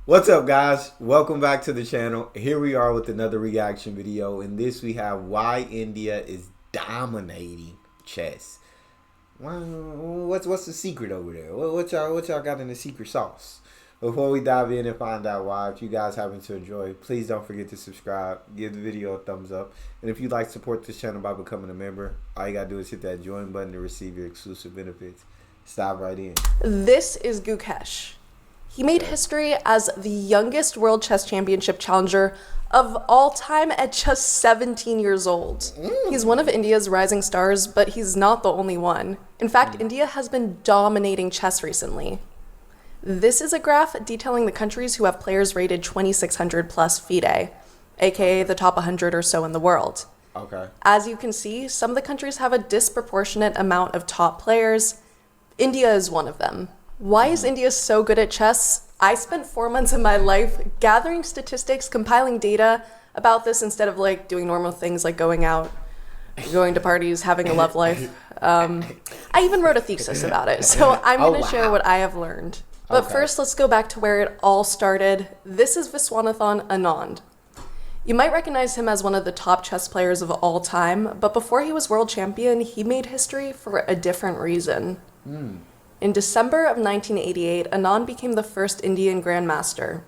What's up, guys? Welcome back to the channel. Here we are with another reaction video. In this, we have why India is dominating chess. What's the secret over there? What y'all got in the secret sauce? Before we dive in and find out why, if you guys happen to enjoy, please don't forget to subscribe, give the video a thumbs up, and if you'd like to support this channel by becoming a member, all you gotta do is hit that join button to receive your exclusive benefits. Dive right in. This is Gukesh. He made history as the youngest World Chess Championship challenger of all time at just 17 years old. He's one of India's rising stars, but he's not the only one. In fact, India has been dominating chess recently. This is a graph detailing the countries who have players rated 2600 plus FIDE, aka the top 100 or so in the world. Okay. As you can see, some of the countries have a disproportionate amount of top players. India is one of them. Why is India so good at chess? I spent 4 months of my life gathering statistics, compiling data about this instead of doing normal things like going out, going to parties, having a love life. I even wrote a thesis about it, so I'm going to share what I have learned. But first, let's go back to where it all started. This is Viswanathan Anand. You might recognize him as one of the top chess players of all time, but before he was world champion, he made history for a different reason. In December of 1988, Anand became the first Indian grandmaster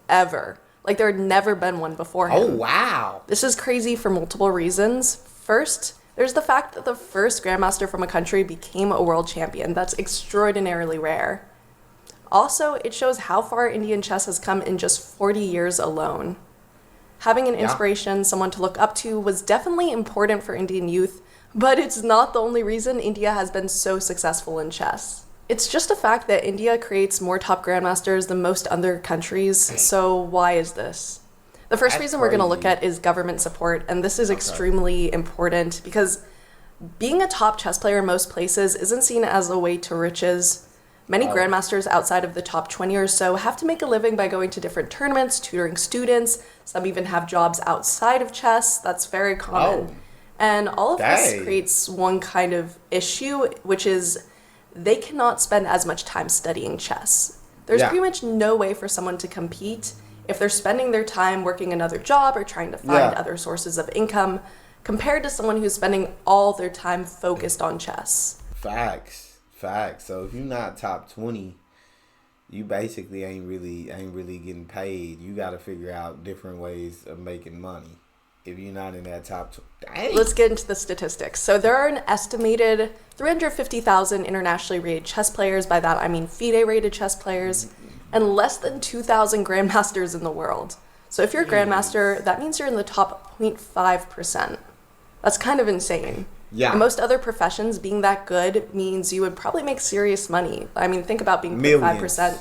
ever. There had never been one before him. Oh, wow. This is crazy for multiple reasons. First, there's the fact that the first grandmaster from a country became a world champion. That's extraordinarily rare. Also, it shows how far Indian chess has come in just 40 years alone. Having an inspiration, someone to look up to, was definitely important for Indian youth, but it's not the only reason India has been so successful in chess. It's just a fact that India creates more top grandmasters than most other countries, so why is this? The first reason we're going to look at is government support, and this is extremely important because being a top chess player in most places isn't seen as a way to riches. Many grandmasters outside of the top 20 or so have to make a living by going to different tournaments, tutoring students. Some even have jobs outside of chess. That's very common. And all of this creates one kind of issue, which is they cannot spend as much time studying chess. There's pretty much no way for someone to compete if they're spending their time working another job or trying to find other sources of income compared to someone who's spending all their time focused on chess. Facts. So if you're not top 20, you basically ain't really getting paid. You got to figure out different ways of making money if you're not in that top 20. Let's get into the statistics. So there are an estimated 350,000 internationally rated chess players. By that I mean FIDE rated chess players, and less than 2,000 grandmasters in the world. So if you're a grandmaster, that means you're in the top 0.5%. That's kind of insane. In most other professions, being that good means you would probably make serious money. I mean, think about being 0.5%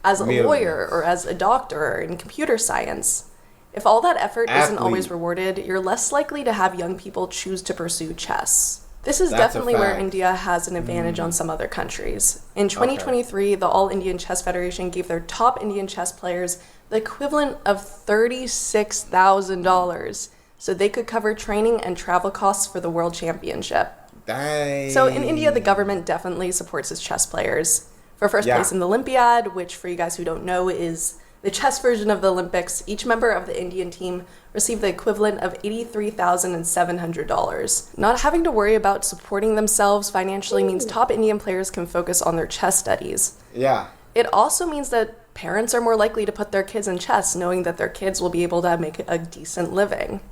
as a lawyer or as a doctor in computer science. If all that effort isn't always rewarded, you're less likely to have young people choose to pursue chess. This is definitely where India has an advantage on some other countries. In 2023, the All Indian Chess Federation gave their top Indian chess players the equivalent of $36,000 so they could cover training and travel costs for the World Championship. So in India, the government definitely supports its chess players. For first place in the Olympiad, which for you guys who don't know is the chess version of the Olympics, each member of the Indian team received the equivalent of $83,700. Not having to worry about supporting themselves financially means top Indian players can focus on their chess studies. It also means that parents are more likely to put their kids in chess, knowing that their kids will be able to make a decent living.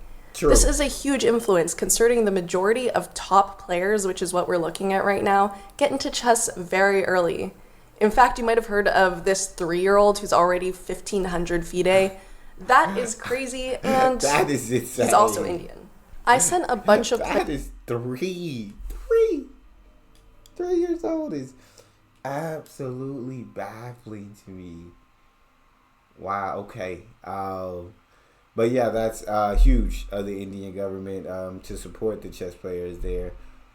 This is a huge influence, considering the majority of top players, which is what we're looking at right now, get into chess very early. In fact, you might have heard of this 3-year-old who's already 1,500 FIDE. That is crazy, and that is insane. He's also Indian. I sent a bunch of That is 3 years old is absolutely baffling to me. Wow, okay. But yeah, that's huge of the Indian government to support the chess players there.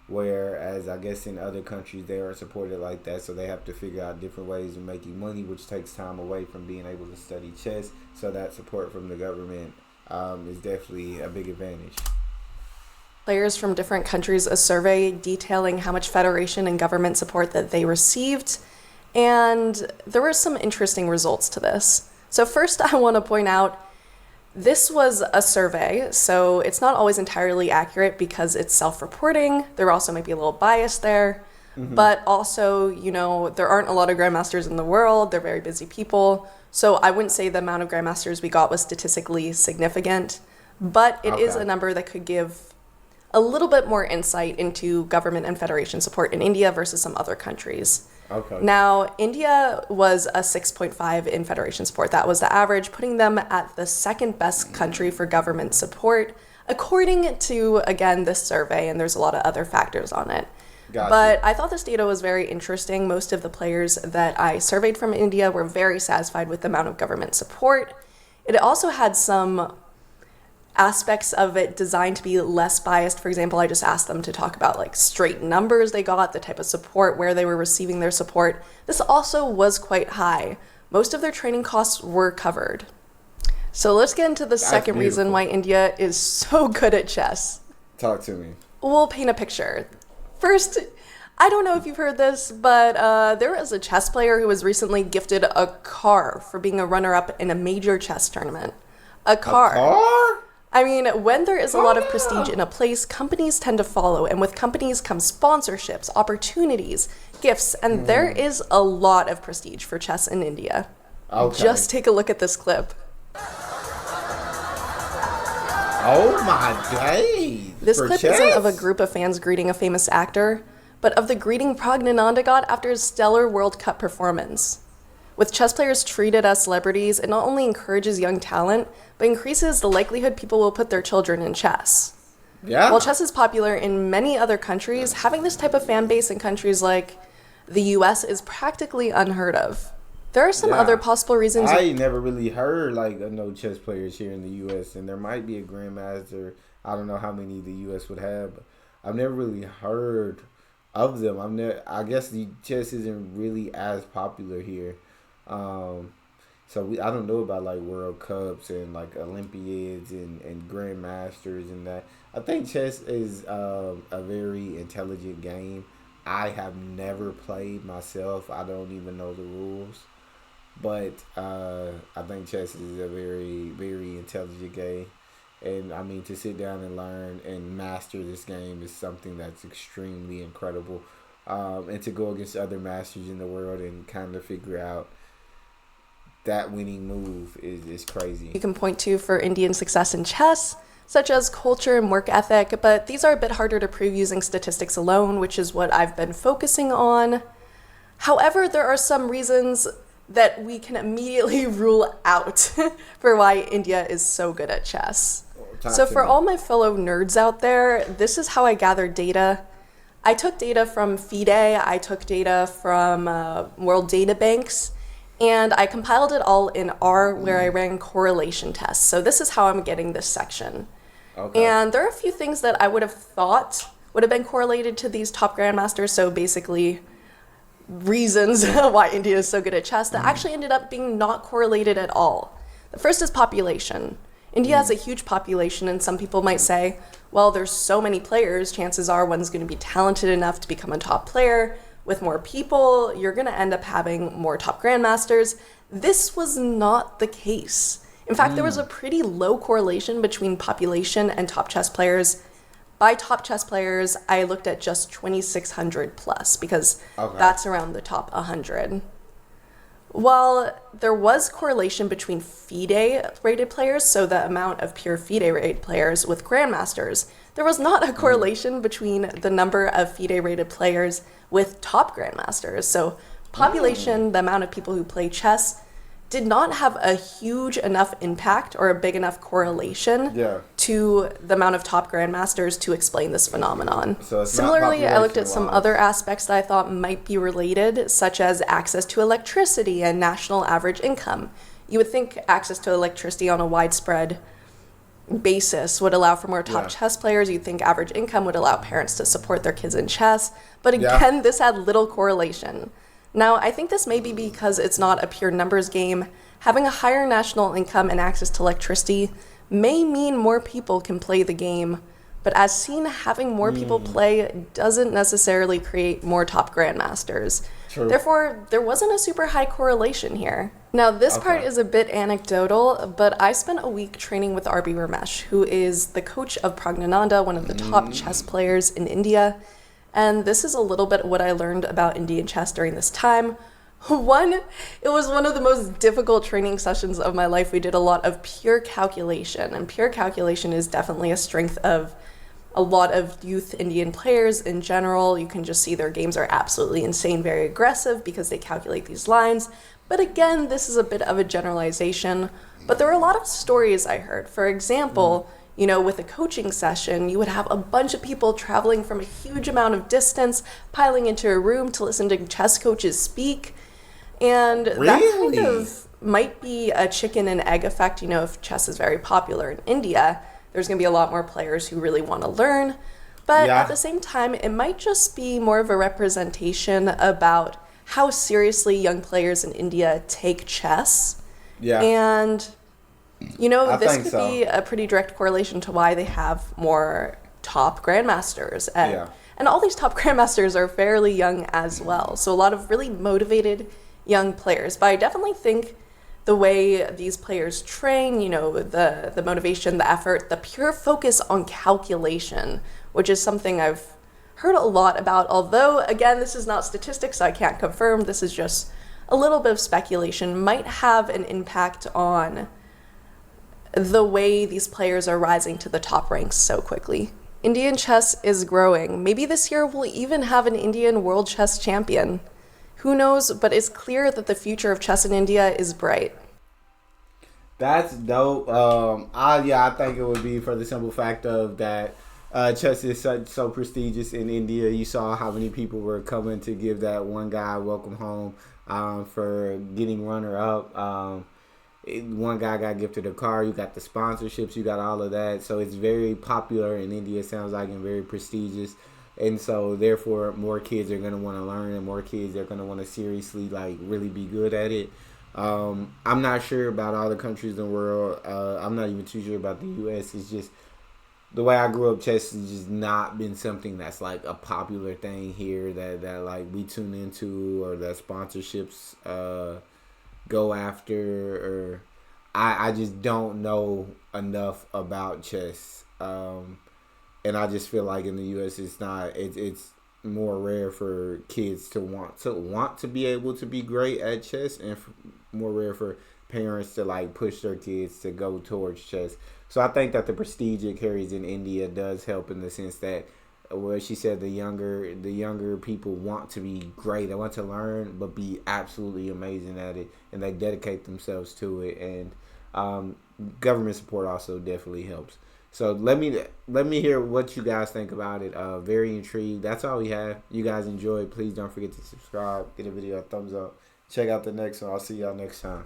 Whereas I guess in other countries they are supported like that, so they have to figure out different ways of making money, which takes time away from being able to study chess. So that support from the government is definitely a big advantage. Players from different countries a survey detailing how much federation and government support that they received, and there were some interesting results to this. So first, I want to point out this was a survey, so it's not always entirely accurate because it's self-reporting. There also might be a little bias there. But also, there aren't a lot of grandmasters in the world. They're very busy people. So I wouldn't say the amount of grandmasters we got was statistically significant. But it is a number that could give a little bit more insight into government and federation support in India versus some other countries. Okay. Now, India was a 6.5 in federation support. That was the average, putting them at the second best country for government support, according to, again, this survey, and there's a lot of other factors on it. Gotcha. But I thought this data was very interesting. Most of the players that I surveyed from India were very satisfied with the amount of government support. It also had some aspects of it designed to be less biased. For example, I just asked them to talk about like straight numbers they got, the type of support, where they were receiving their support. This also was quite high. Most of their training costs were covered. So let's get into the second reason why India is so good at chess. Talk to me. We'll paint a picture. First, I don't know if you've heard this, but there was a chess player who was recently gifted a car for being a runner-up in a major chess tournament. A car? A car? I mean, when there is a lot of prestige in a place, companies tend to follow, and with companies come sponsorships, opportunities, gifts, and there is a lot of prestige for chess in India. Okay. Just take a look at this clip. Oh my days. This For clip chess? isn't of a group of fans greeting a famous actor, but of the greeting Praggnanandhaa got after his stellar World Cup performance. With chess players treated as celebrities, it not only encourages young talent, but increases the likelihood people will put their children in chess. Yeah. While chess is popular in many other countries, having this type of fan base in countries like the US is practically unheard of. There are some other possible reasons. I never really heard like no chess players here in the US, and there might be a grandmaster. I don't know how many the US would have, but I've never really heard of them. I guess the chess isn't really as popular here. So I don't know about like World Cups and like Olympiads and Grandmasters and that. I think chess is a very intelligent game. I have never played myself. I don't even know the rules. But I think chess is a very, very intelligent game. And I mean, to sit down and learn and master this game is something that's extremely incredible. And to go against other masters in the world and kind of figure out that winning move is crazy. You can point to for Indian success in chess, such as culture and work ethic, but these are a bit harder to prove using statistics alone, which is what I've been focusing on. However, there are some reasons that we can immediately rule out for why India is so good at chess. So for all my fellow nerds out there, this is how I gathered data. I took data from FIDE, I took data from World Data Banks, and I compiled it all in R where I ran correlation tests. So this is how I'm getting this section. Okay. And there are a few things that I would have thought would have been correlated to these top grandmasters. So basically reasons why India is so good at chess that actually ended up being not correlated at all. The first is population. India has a huge population, and some people might say, well, there's so many players, chances are one's going to be talented enough to become a top player. With more people, you're going to end up having more top grandmasters. This was not the case. In fact, there was a pretty low correlation between population and top chess players. By top chess players, I looked at just 2,600 plus because that's around the top 100. While there was correlation between FIDE-rated players, so the amount of pure FIDE-rated players with grandmasters, there was not a correlation between the number of FIDE-rated players with top grandmasters. So population, the amount of people who play chess, did not have a huge enough impact or a big enough correlation to the amount of top grandmasters to explain this phenomenon. So it's Similarly, I looked at some other aspects that I thought might be related, such as access to electricity and national average income. You would think access to electricity on a widespread basis would allow for more top chess players. You'd think average income would allow parents to support their kids in chess. But again, this had little correlation. Now, I think this may be because it's not a pure numbers game. Having a higher national income and access to electricity may mean more people can play the game, but as seen, having more people play doesn't necessarily create more top grandmasters. True. Therefore, there wasn't a super high correlation here. Now, this part is a bit anecdotal, but I spent a week training with R.B. Ramesh, who is the coach of Praggnanandhaa, one of the top chess players in India. And this is a little bit what I learned about Indian chess during this time. One, it was one of the most difficult training sessions of my life. We did a lot of pure calculation, and pure calculation is definitely a strength of a lot of youth Indian players in general. You can just see their games are absolutely insane, very aggressive because they calculate these lines. But again, this is a bit of a generalization. But there were a lot of stories I heard. For example, you know, with a coaching session, you would have a bunch of people traveling from a huge amount of distance, piling into a room to listen to chess coaches speak. And that kind of might be a chicken and egg effect. You know, if chess is very popular in India, there's going to be a lot more players who really want to learn. But at the same time, it might just be more of a representation about how seriously young players in India take chess. Yeah. And, you know, this could be a pretty direct correlation to why they have more top grandmasters. And all these top grandmasters are fairly young as well. So a lot of really motivated young players. But I definitely think the way these players train, you know, the motivation, the effort, the pure focus on calculation, which is something I've heard a lot about. Although, again, this is not statistics, so I can't confirm. This is just a little bit of speculation, might have an impact on the way these players are rising to the top ranks so quickly. Indian chess is growing. Maybe this year we'll even have an Indian world chess champion. Who knows, but it's clear that the future of chess in India is bright. That's dope. I think it would be for the simple fact of that chess is so prestigious in India. You saw how many people were coming to give that one guy welcome home for getting runner-up. One guy got gifted a car. You got the sponsorships. You got all of that. So it's very popular in India, it sounds like, and very prestigious. And so, therefore, more kids are going to want to learn, and more kids are going to want to seriously, like, really be good at it. I'm not sure about all the countries in the world. I'm not even too sure about the U.S. It's just the way I grew up, chess has just not been something that's, like, a popular thing here that like, we tune into or that sponsorships go after. Or I just don't know enough about chess. And I just feel like in the U.S. it's more rare for kids to want to be able to be great at chess, and more rare for parents to like push their kids to go towards chess. So I think that the prestige it carries in India does help in the sense that, well, she said the younger people want to be great. They want to learn, but be absolutely amazing at it, and they dedicate themselves to it. And government support also definitely helps. So let me hear what you guys think about it. Very intrigued. That's all we have. You guys enjoyed. Please don't forget to subscribe. Give the video a thumbs up. Check out the next one. I'll see y'all next time.